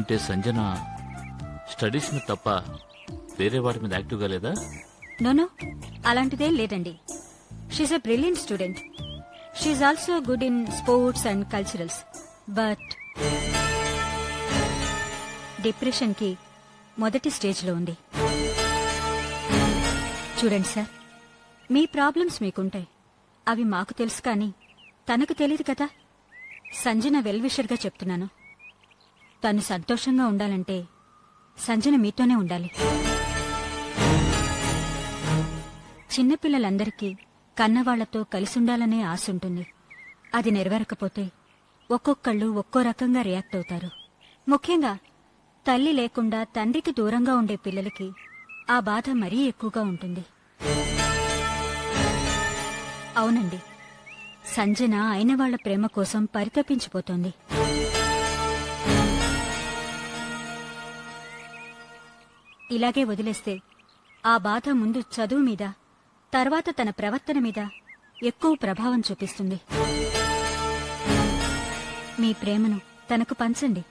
అంటే సంజన స్టడీస్ మీద తప్ప వేరే వాటి మీద యాక్టివ్గా లేదా? నోనో, అలాంటిదేం లేదండి. She's a brilliant student. She's also good in sports and culturals. But డిప్రెషన్కి మొదటి స్టేజ్లో ఉంది. చూడండి సార్, మీ ప్రాబ్లమ్స్ మీకుంటాయి, అవి మాకు తెలుసు, కానీ తనకు తెలియదు కదా. సంజన వెల్ విషర్గా చెప్తున్నాను. తను సంతోషంగా ఉండాలంటే సంజన మీతోనే ఉండాలి. చిన్నపిల్లలందరికీ కన్నవాళ్లతో కలిసుండాలనే ఆశ ఉంటుంది. అది నెరవేరకపోతే ఒక్కొక్కళ్ళు ఒక్కో రకంగా రియాక్ట్ అవుతారు. ముఖ్యంగా తల్లి లేకుండా తండ్రికి దూరంగా ఉండే పిల్లలకి ఆ బాధ మరీ ఎక్కువగా ఉంటుంది. అవునండి, సంజన అయిన వాళ్ల ప్రేమ కోసం పరితపించిపోతోంది. ఇలాగే వదిలేస్తే ఆ బాధ ముందు చదువు మీద, తర్వాత తన ప్రవర్తన మీద ఎక్కువ ప్రభావం చూపిస్తుంది. మీ ప్రేమను తనకు పంచండి.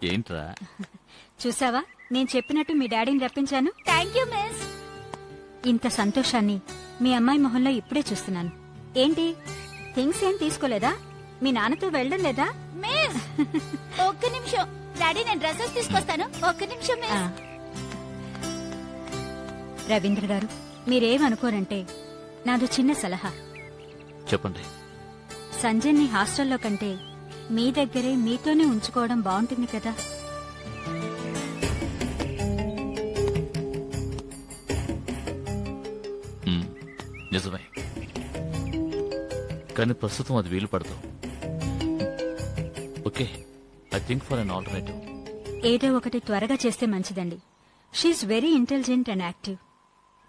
ఏంట్రా? చూసావా, నేను చెప్పినట్టు మీ డాడీని రప్పించాను. Thank you miss. ఇంత సంతోషాన్ని మీ అమ్మాయి మొహంలో ఇప్పుడే చూస్తున్నాను. ఏంటి, థింగ్స్ ఏం తీసుకోలేదా? మీ నాన్నతో వెళ్ళడం లేదా? మిస్ ఒక్క నిమిషం డాడీ, నేను డ్రెస్సెస్ తీసుకొస్తాను. ఒక్క నిమిషం మిస్. రవీంద్ర గారు, మీరేమనుకోరంటే నాదో చిన్న సలహా. చెప్పండి. సంజయ్ని హాస్టల్లో కంటే మీ దగ్గరే మీతోనే ఉంచుకోవడం బాగుంటుంది కదా. నిజమే, కానీ ప్రస్తుతం అది వీలు పడదు. Okay, I think for an alternative. ఏదో ఒకటి త్వరగా చేస్తే మంచిదండి. She's very intelligent and active.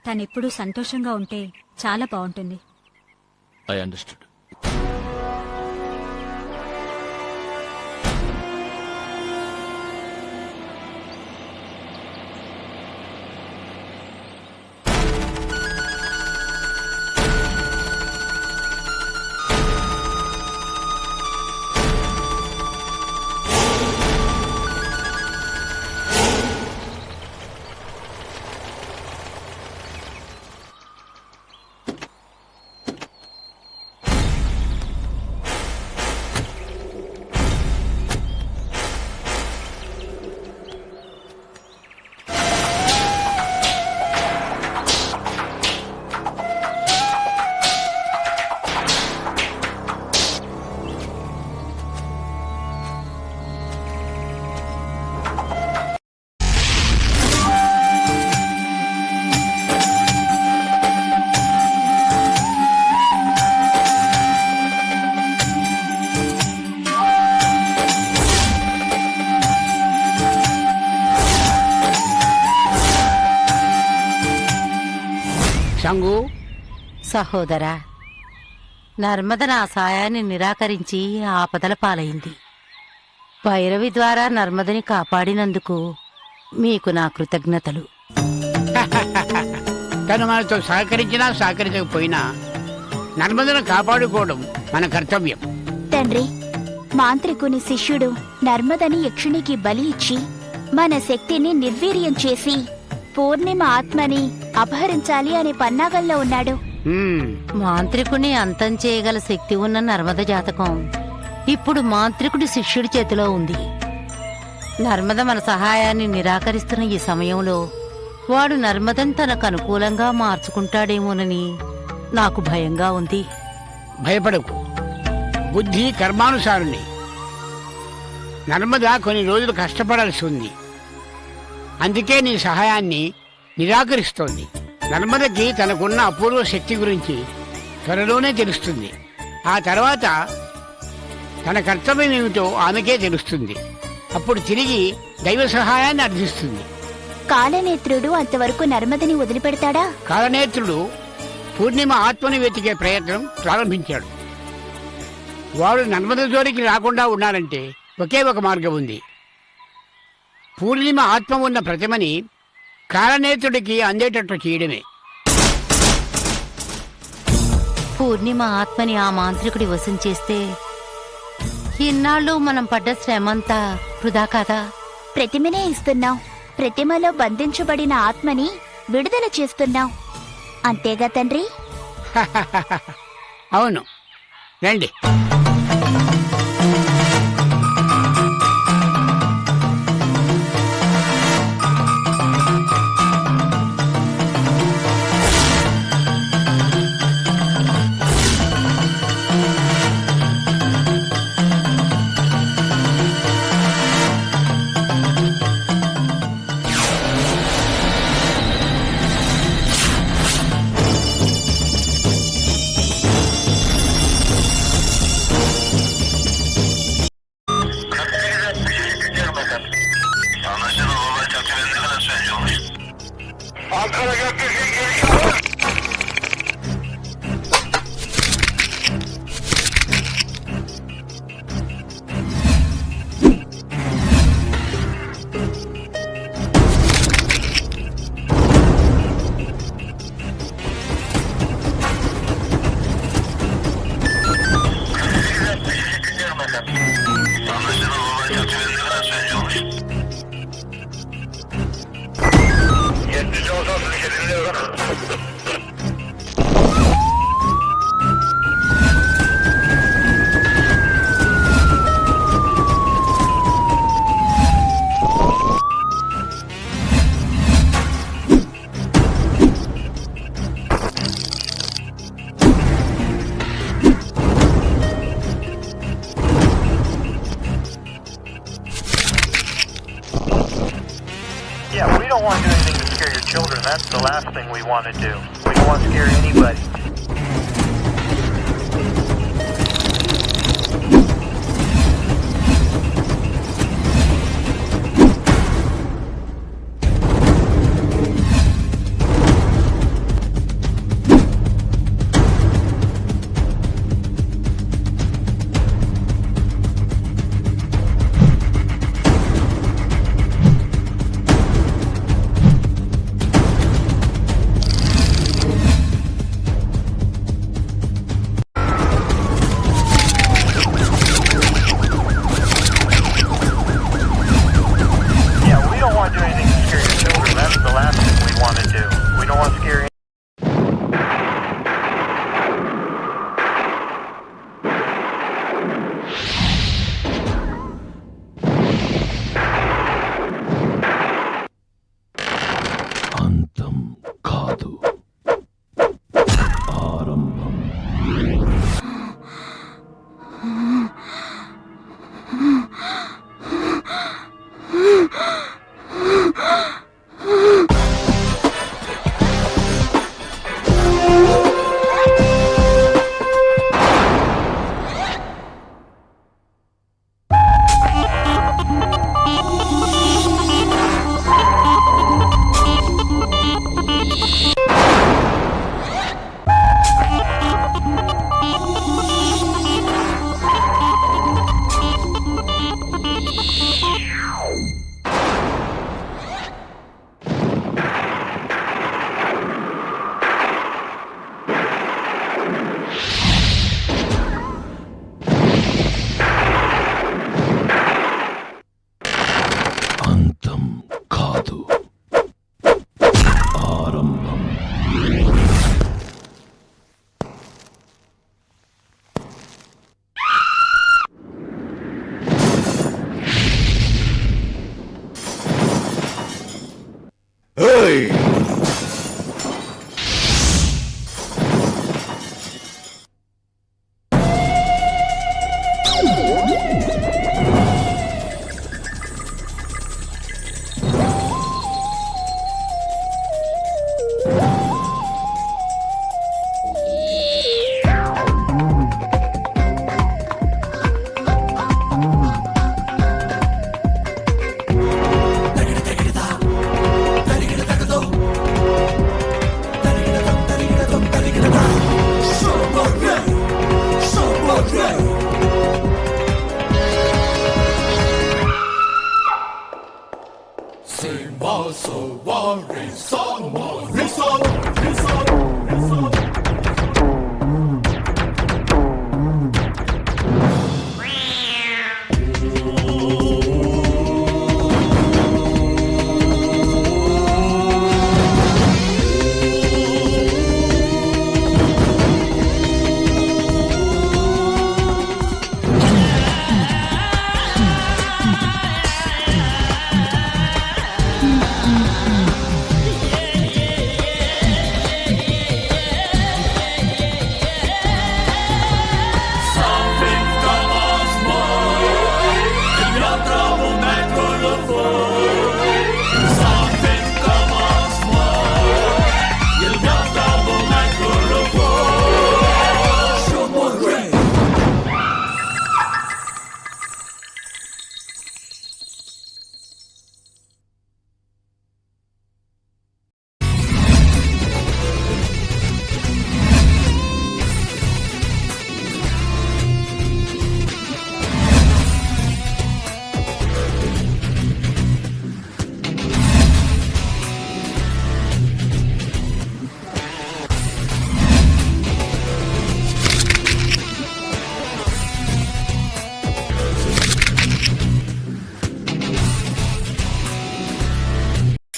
తనెప్పుడూ సంతోషంగా ఉంటే చాలా బాగుంటుంది. I understood. శంగు, సహోదరా, నర్మద నా సాయాన్ని నిరాకరించి ఆపదల పాలైంది. భైరవి ద్వారా నర్మదని కాపాడినందుకు మీకు నా కృతజ్ఞతలు. తను మనతో సహకరించినా సహకరించకపోయినా నర్మదను కాపాడుకోవడం మన కర్తవ్యం. తండ్రి, మాంత్రికుని శిష్యుడు నర్మదని యక్షునికి బలి ఇచ్చి మన శక్తిని నిర్వీర్యం చేసి పూర్ణిమ ఆత్మని అపహరించాలి అనే పన్నాగంలో ఉన్నాడు. మాంత్రికుని అంతం చేయగల శక్తి ఉన్న నర్మద జాతకం ఇప్పుడు మాంత్రికుడి శిష్యుడి చేతిలో ఉంది. నర్మద మన సహాయాన్ని నిరాకరిస్తున్న ఈ సమయంలో వాడు నర్మదని తనకు అనుకూలంగా మార్చుకుంటాడేమోనని నాకు భయంగా ఉంది. భయపడకు, బుద్ధి కర్మానుసారుని. నర్మద కొన్ని రోజులు కష్టపడాల్సి ఉంది. అందుకే నీ సహాయాన్ని నిరాకరిస్తోంది. నర్మదకి తనకున్న అపూర్వ శక్తి గురించి త్వరలోనే తెలుస్తుంది. ఆ తర్వాత తన కర్తవ్యం ఏమిటో ఆమెకే తెలుస్తుంది. అప్పుడు తిరిగి దైవ సహాయాన్ని అర్థిస్తుంది. కాలనేత్రుడు అంతవరకు నర్మదని వదిలిపెడతాడా? కాలనేత్రుడు పూర్ణిమ ఆత్మని వెతికే ప్రయత్నం ప్రారంభించాడు. వాడు నర్మద జోలికి రాకుండా ఉండాలంటే ఒకే ఒక మార్గం ఉంది. పూర్ణిమ ఆత్మ ఉన్న ప్రతిమని కాలనేత్రుడికి అందేటట్లు చేయడమే. పూర్ణిమ ఆత్మని ఆ మాంత్రికుడి వశం చేస్తే ఇన్నాళ్ళు మనం పడ్డ శ్రమంతా వృధా కాదా? ప్రతిమనే ఇస్తున్నాం, ప్రతిమలో బంధించబడిన ఆత్మని విడుదల చేస్తున్నాం. అంతేగా తండ్రి? అవును, రండి. Yeah, we don't want to do anything to scare your children. That's the last thing we want to do. We don't want to scare anybody.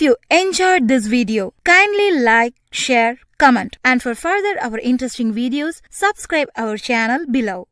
you enjoyed this video, kindly like, share, comment, and for further our interesting videos, subscribe our channel below.